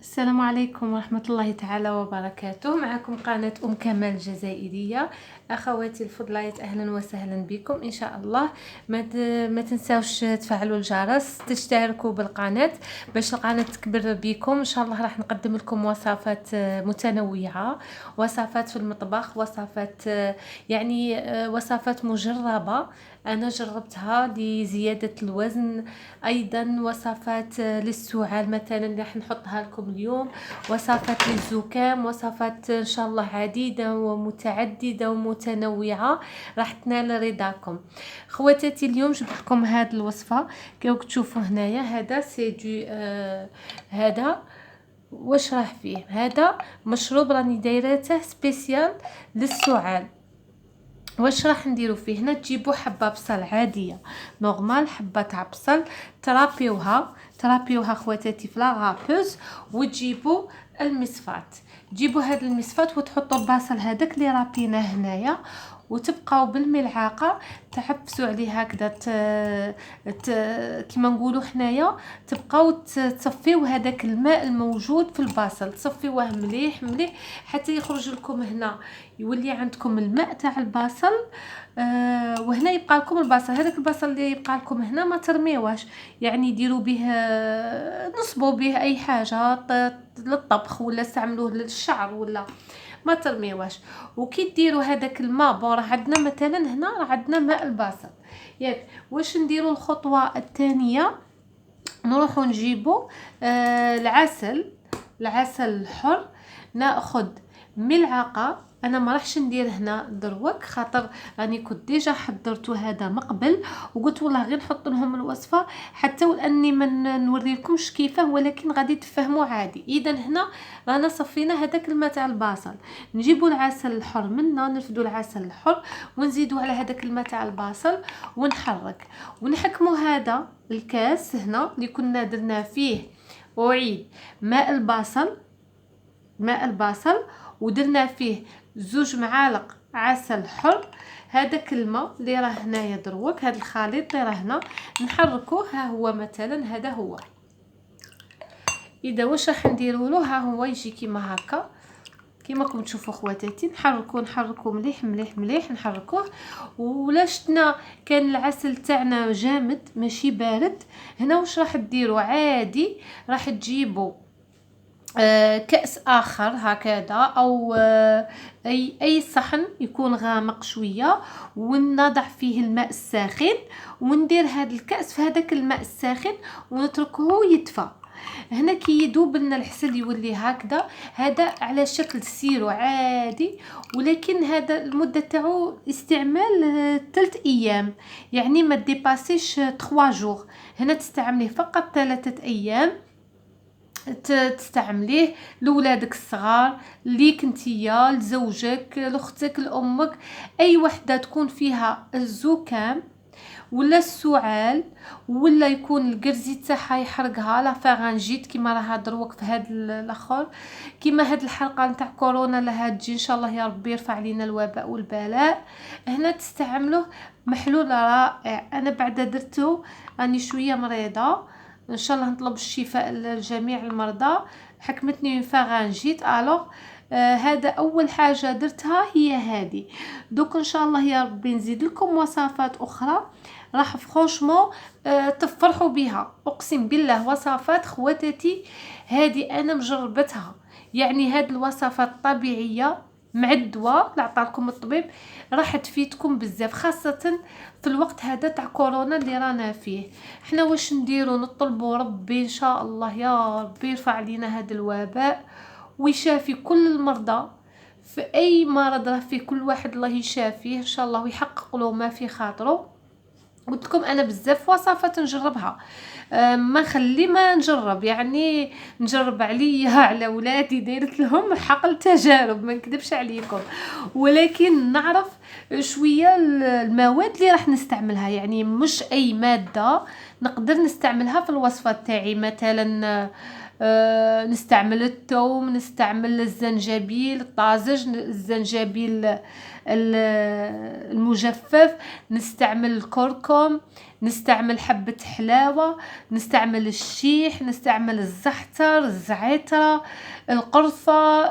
السلام عليكم ورحمة الله تعالى وبركاته. معكم قناة كمال الجزائرية. أخواتي الفضليات، أهلا وسهلا بكم إن شاء الله. ما تنساوش تفعلوا الجرس، تشتركوا بالقناة باش القناة تكبر بكم إن شاء الله. راح نقدم لكم وصفات متنوعة، وصفات في المطبخ، وصفات وصفات مجربة أنا جربتها لزيادة الوزن. أيضا وصفات للسعال مثلا راح نحطها لكم اليوم، وصفات للزكام، وصفات إن شاء الله عديدة ومتعددة ومتنوعة راح تنال رضاكم. خواتاتي اليوم جبت لكم هذه الوصفة كيف تشوفوا هنايا. هذا سيدي هذا واش راح فيه. هذا مشروب راني دايرته سبيسيال للسعال. واش راح نديرو فيه هنا؟ تجيبوا حبه بصل عاديه نورمال، حبه تاع بصل ترابيوها خواتاتي في لاغابوز، وتجيبوا المصفات. تجيبوا هذا المصفات وتحطوا البصل هذاك اللي رابيناه هنايا، وتبقاو بالملعقه تحفسوا عليه هكذا كيما نقولوا حنايا، تبقاو تصفيو هذاك الماء الموجود في البصل، تصفيوه مليح مليح حتى يخرج لكم هنا، يولي عندكم الماء تاع البصل. وهنا يبقى لكم البصل، هذاك البصل اللي يبقى لكم هنا ما ترميوهش، يعني ديروا به نصبوا به اي حاجه للطبخ، ولا استعملوه للشعر، ولا ما ترميوهش. وكي ديروا هذاك الماء راه عندنا مثلا هنا راه عندنا ماء البصل ياك. واش نديروا الخطوه الثانيه؟ نروحوا نجيبوا العسل الحر. ناخذ ملعقه، انا ما راحش ندير هنا دروك خاطر راني كنت ديجا حضرته هذا مقبل، وقلت والله غير نحط لهم الوصفه حتى ولاني ما نوريكمش كيفاه، ولكن غادي تفهموا عادي. اذا هنا رانا صفينا هذاك الماء تاع البصل، نجيبوا العسل الحر منا، نرفدوا العسل الحر ونزيدوا على هذاك الماء تاع البصل ونحرك ونحكموا هذا الكاس هنا اللي كنا درنا فيه. وعيد ماء البصل ودرنا فيه 2 معالق عسل حر. هذاك الماء اللي راه هنايا دروك، هذا الخليط اللي راه هنا نحركوه. ها هو مثلا هذا هو. اذا واش راح نديروا له؟ ها هو يجي كيما هكا كيما راكم تشوفوا خواتاتي. نحركو مليح مليح مليح نحركوه. ولا شتنا كان العسل تاعنا جامد ماشي بارد، هنا واش راح ديروا؟ عادي راح تجيبوا كأس آخر هكذا، أو أي صحن يكون غامق شوية، ونضع فيه الماء الساخن، وندير هذا الكأس في هذاك الماء الساخن ونتركه يدفى. هنا كي يذوب لنا العسل يولي هكذا، هذا على شكل سيرو عادي، ولكن هذا المدة تاعو استعمال 3 أيام، يعني ما ديباسيش 3 جوغ. هنا تستعمليه فقط 3 أيام، تستعمليه لولادك الصغار، ليك نتيا، لزوجك، لاختك، لامك، اي وحده تكون فيها الزكام ولا السعال، ولا يكون القرزي تاعها يحرقها لا فارنجيت كيما راه دروك في هذا الاخر، كيما هاد الحلقه نتاع كورونا لها تجي ان شاء الله يا ربي يرفع علينا الوباء والبلاء. هنا تستعملوه محلول رائع. انا بعد درته راني شويه مريضه، ان شاء الله نطلب الشفاء لجميع المرضى. حكمتني فارنجيت الوغ هذا اول حاجه درتها هي هذه. دوك ان شاء الله يا ربي نزيد لكم وصفات اخرى راح فرانشمون تفرحوا بها، اقسم بالله. وصفات خواتاتي هذه انا مجربتها، يعني هذه الوصفات الطبيعيه مع الدواء اللي عطاكم الطبيب راح تفيدكم بزاف، خاصه في الوقت هذا تاع كورونا اللي رانا فيه. احنا واش نديروا؟ نطلبوا ربي ان شاء الله يا ربي يرفع علينا هذا الوباء ويشافي كل المرضى. في اي مرض راه فيه كل واحد الله يشافيه ان شاء الله ويحقق له ما في خاطره. قلت لكم انا بزاف وصفات نجربها، ما نخلي ما نجرب، يعني نجرب عليا على ولادي، دايرت لهم حقل تجارب ما نكذبش عليكم، ولكن نعرف شويه المواد اللي راح نستعملها، يعني مش اي ماده نقدر نستعملها في الوصفه تاعي. مثلا نستعمل الثوم، نستعمل الزنجبيل الطازج، الزنجبيل المجفف، نستعمل الكركم، نستعمل حبة حلاوة، نستعمل الشيح، نستعمل الزعتر، الزعترة، القرفة،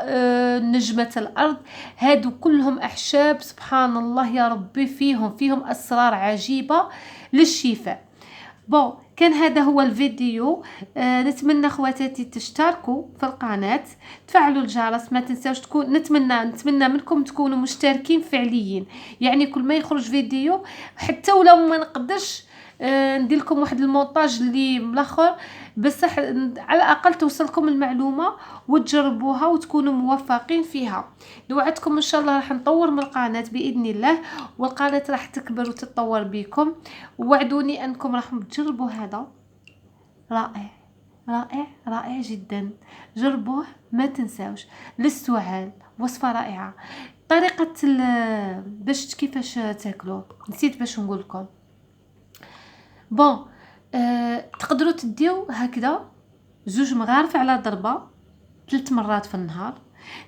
نجمة الأرض. هادو كلهم أعشاب سبحان الله يا ربي، فيهم أسرار عجيبة للشفاء. كان هذا هو الفيديو. نتمنى خواتاتي تشتركوا في القناة، تفعلوا الجرس، ما تنساوش نتمنى منكم تكونوا مشتركين فعليين، يعني كل ما يخرج فيديو حتى ولو ما نقدرش ندير لكم واحد المونتاج اللي ملاخر، بصح على الاقل توصلكم المعلومه وتجربوها وتكونوا موفقين فيها. نوعدكم ان شاء الله راح نطور من القناه باذن الله، والقناه راح تكبر وتتطور بكم. ووعدوني انكم راح تجربوا هذا رائع رائع رائع جدا. جربوه ما تنساوش. للسعال وصفه رائعه. طريقه باش كيفاش تاكلوه نسيت باش نقول لكم. تقدروا تديو هكذا 2 مغارف على ضربه 3 مرات في النهار.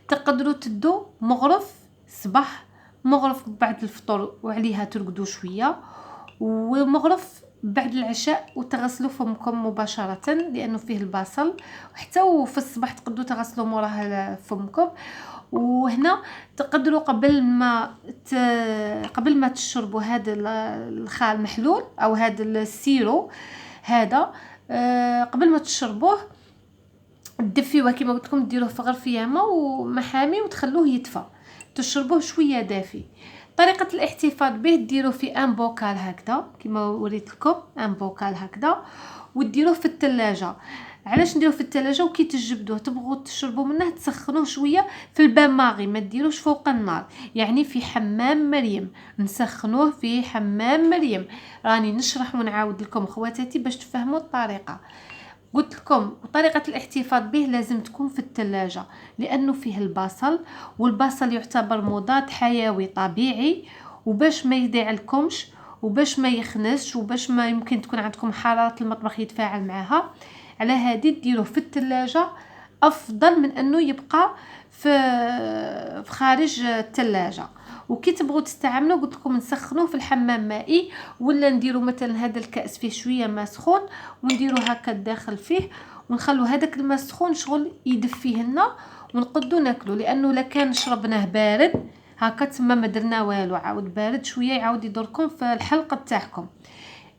تقدروا تدو مغرف صباح، مغرف بعد الفطور وعليها ترقدوا شويه، ومغرف بعد العشاء وتغسلوا فمكم مباشره لانه فيه البصل، وحتى في الصباح تقدروا تغسلوا موراها فمكم. وهنا تقدروا قبل ما تشربوا هذا الخال المحلول او هذا السيرو هذا، قبل ما تشربوه تدفيوه كما قلت لكم، ديروه في غرفيه ماء ومحامي وتخلوه يدفى، تشربوه شويه دافي. طريقه الاحتفاظ به ديروه في ان بوكال هكذا كما وريت لكم، ان بوكال هكذا، وديروه في الثلاجه. علاش نديروه في الثلاجه؟ وكي تجبدوه تبغوا تشربوا منه تسخنوه شويه في البان ماغي، ما ديروش فوق النار، يعني في حمام مريم، نسخنوه في حمام مريم. راني نشرح ونعاود لكم خواتاتي باش تفهموا الطريقه. قلت لكم طريقه الاحتفاظ به لازم تكون في الثلاجه، لانه فيه البصل، والبصل يعتبر مضاد حيوي طبيعي، وباش ما يضيعلكمش وباش ما يخنسش وباش ما يمكن تكون عندكم حراره المطبخ يتفاعل معها، على هذه ديروه في الثلاجه افضل من انه يبقى في خارج الثلاجه. وكي تبغوا تستعملوا قلت لكم نسخنوه في الحمام مائي، ولا نديروا مثلا هذا الكاس فيه شويه ماء سخون ونديروا هكا الداخل فيه، ونخلوا هذاك الماء السخون شغل يدفيه لنا ونقدوا ناكلوا، لانه لا كان شربناه بارد هكا تما ما درنا والو، عاود بارد شويه يعاود يضركم في الحلقه تاعكم.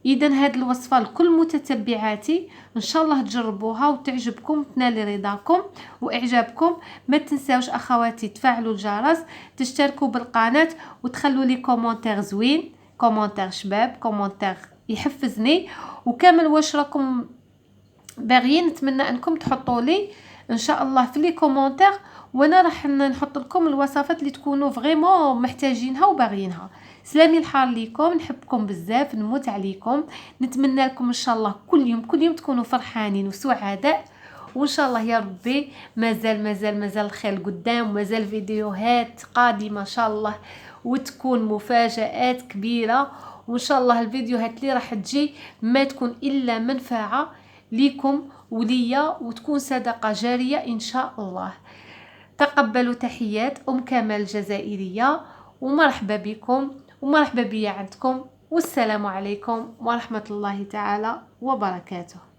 اذا هذه الوصفه لكل متتبعاتي ان شاء الله تجربوها وتعجبكم وتنال رضاكم واعجابكم. ما تنساوش اخواتي تفعلوا الجرس، تشتركوا بالقناه، وتخلوا لي كومونتير زوين، كومونتير شباب، كومونتير يحفزني. وكامل واش راكم باغيين نتمنى انكم تحطوا لي ان شاء الله في لي كومونتير، وانا راح نحط لكم الوصفات اللي تكونوا فريمون محتاجينها وباغيينها. سلامي الحار ليكم، نحبكم بزاف، نموت عليكم، نتمنى لكم ان شاء الله كل يوم تكونوا فرحانين وسعداء، وان شاء الله يا ربي مازال الخير قدام، ومازال فيديوهات قادمه ان شاء الله، وتكون مفاجآت كبيره. وان شاء الله الفيديوهات اللي راح تجي ما تكون الا منفعه ليكم وليا، وتكون صدقه جاريه ان شاء الله. تقبلوا تحيات كمال الجزائريه، ومرحبا بكم ومرحبا بيا عندكم، والسلام عليكم ورحمه الله تعالى وبركاته.